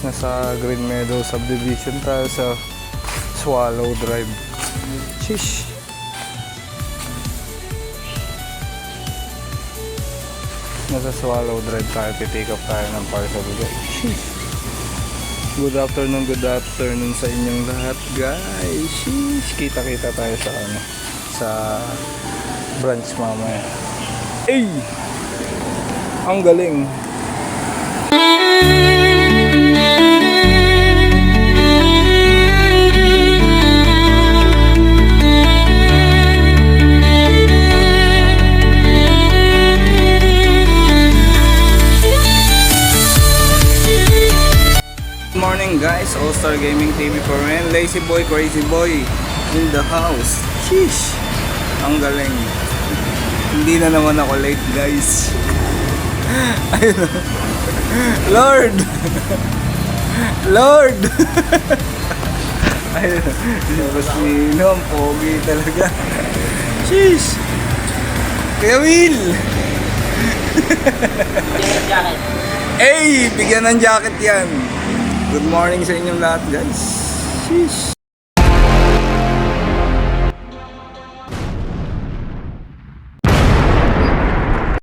Nasa Green Meadow Subdivision tayo sa Swallow Drive. Sheesh! Nasa Swallow Drive tayo, pipick up tayo ng parcel guys. Sheesh! Good afternoon sa inyong lahat guys. Sheesh! Kita-kita tayo sa sa branch mamaya. Ay! Ang galing! Guys, All-Star Gaming TV for men. Lazy boy, crazy boy in the house. Sheesh! Ang galing. Hindi na naman ako late guys. Ayun. Lord! Lord! Ayun. Labas nino. Ang pogi talaga. Sheesh! Kuya Will! Hey! Bigyan ng jacket yan. Good morning sa inyong lahat guys. Sheesh.